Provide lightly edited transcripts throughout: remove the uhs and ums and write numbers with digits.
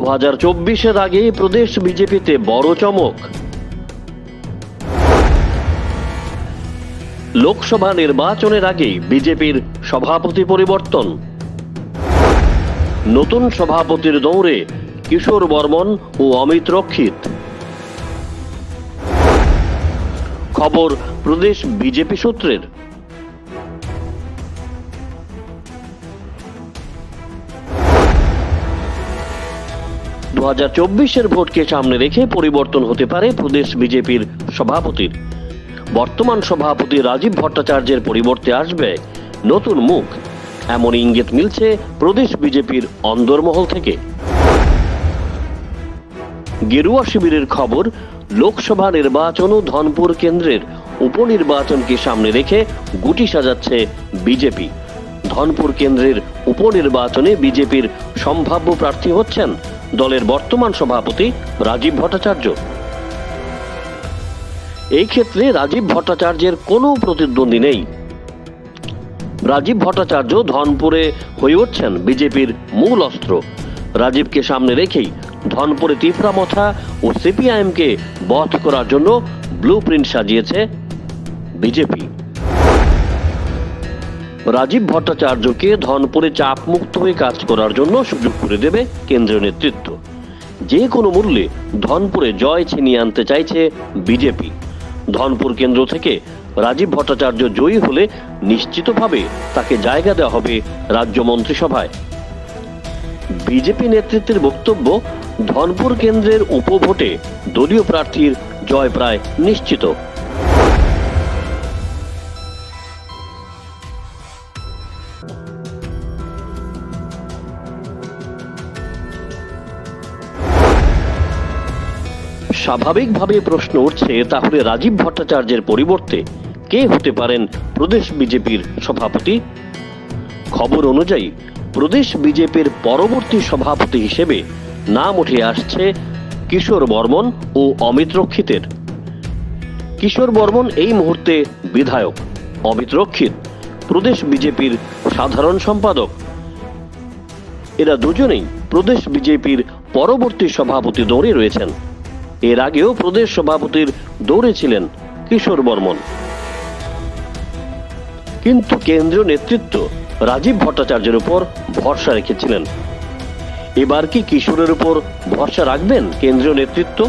2024-এর আগে প্রদেশ বিজেপিতে বড় চমক। লোকসভা নির্বাচনের আগে বিজেপির সভাপতি পরিবর্তন। নতুন সভাপতির দৌড়ে কিশোর বর্মন ও অমিত রক্ষিত। খবর প্রদেশ বিজেপি সূত্রের। 2024-এর ভোটকে সামনে রেখে পরিবর্তন হতে পারে প্রদেশ বিজেপির সভাপতির। বর্তমান সভাপতি রাজীব ভট্টাচার্যের পরিবর্তে আসবে নতুন মুখ, এমন ইঙ্গিত মিলছে প্রদেশ বিজেপির অন্দরমহল থেকে। গেরুয়া শিবিরের খবর, লোকসভা নির্বাচন ও ধনপুর কেন্দ্রের উপনির্বাচনকে সামনে রেখে গুটি সাজাচ্ছে বিজেপি। ধনপুর কেন্দ্রের উপনির্বাচনে বিজেপির সম্ভাব্য প্রার্থী হচ্ছেন দলের বর্তমান সভাপতি রাজীব ভট্টাচার্য। এই ক্ষেত্রে রাজীব ভট্টাচার্যের কোনো প্রতিদ্বন্দ্বী নেই। রাজীব ভট্টাচার্য ধনপুরে হয়ে উঠছেন বিজেপির মূল অস্ত্র। রাজীবকে সামনে রেখেই ধনপুরে তিফরামথা ও সিপিআইএমকে বধ করার জন্য ব্লুপ্রিন্ট সাজিয়েছে বিজেপি। রাজীব ভট্টাচার্যকে ধনপুরে চাপ মুক্ত হয়ে কাজ করার জন্য সুযোগ করে দেবে কেন্দ্রীয় নেতৃত্ব। যে কোনো মূল্যে ধনপুরে জয় ছিনিয়ে আনতে চাইছে বিজেপি। ধনপুর কেন্দ্র থেকে রাজীব ভট্টাচার্য জয়ী হলে নিশ্চিতভাবে তাকে জায়গা দেওয়া হবে রাজ্য মন্ত্রিসভায়। বিজেপি নেতৃত্বের বক্তব্য, ধনপুর কেন্দ্রের উপভোটে দলীয় প্রার্থীর জয় প্রায় নিশ্চিত। স্বাভাবিকভাবে প্রশ্ন উঠছে, তাহলে রাজীব ভট্টাচার্যের পরিবর্তে কে হতে পারেন প্রদেশ বিজেপির সভাপতি? খবর অনুযায়ী প্রদেশ বিজেপির পরবর্তী সভাপতি হিসেবে নাম উঠে আসছে কিশোর বর্মন ও অমিত রক্ষিতের। কিশোর বর্মন এই মুহূর্তে বিধায়ক, অমিত রক্ষিত প্রদেশ বিজেপির সাধারণ সম্পাদক। এরা দুজনেই প্রদেশ বিজেপির পরবর্তী সভাপতি দৌড়ে রয়েছেন। এর আগেও প্রদেশ সভাপতির দৌড়ে ছিলেন কিশোর বর্মন, কিন্তু কেন্দ্রীয় নেতৃত্ব রাজীব ভট্টাচার্যের উপর ভরসা রেখেছিলেন। এবার কি কিশোরের উপর ভরসা রাখবেন কেন্দ্রীয় নেতৃত্ব?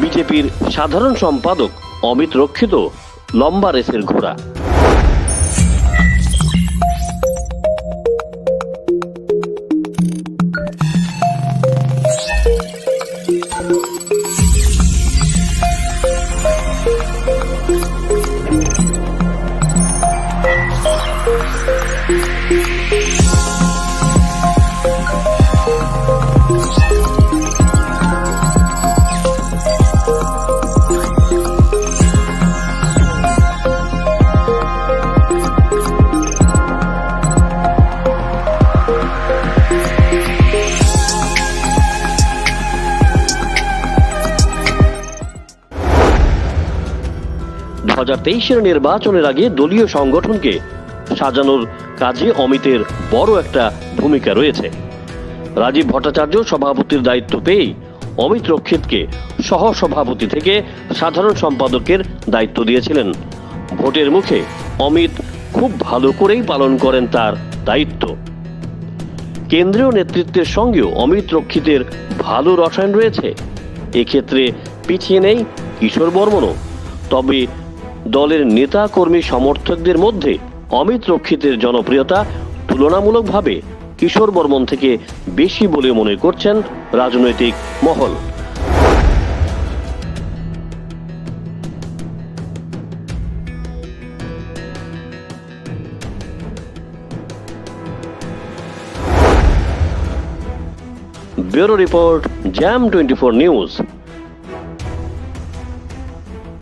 বিজেপির সাধারণ সম্পাদক অমিত রক্ষিত লম্বা রেসের ঘোড়া। নির্বাচনের আগে দলীয় সংগঠনকে সাজানোর কাজে অমিতের বড় একটা ভূমিকা রয়েছে। রাজীব ভট্টাচার্য সভাপতির দায়িত্ব পেয়েই অমিত রক্ষিতকে সহ সভাপতি থেকে সাধারণ সম্পাদকের দায়িত্ব দিয়েছিলেন। ভোটের মুখে অমিত খুব ভালো করেই পালন করেন তার দায়িত্ব। কেন্দ্রীয় নেতৃত্বের সঙ্গেও অমিত রক্ষিতের ভালো রসায়ন রয়েছে। এক্ষেত্রে পিছিয়ে নেই কিশোর বর্মনও। তবে দলের নেতা কর্মী সমর্থকদের মধ্যে অমিত রক্ষিতের জনপ্রিয়তা তুলনামূলকভাবে কিশোর বর্মন থেকে বেশি বলে মনে করছেন রাজনৈতিক মহল। Bureau report, jam 24 news.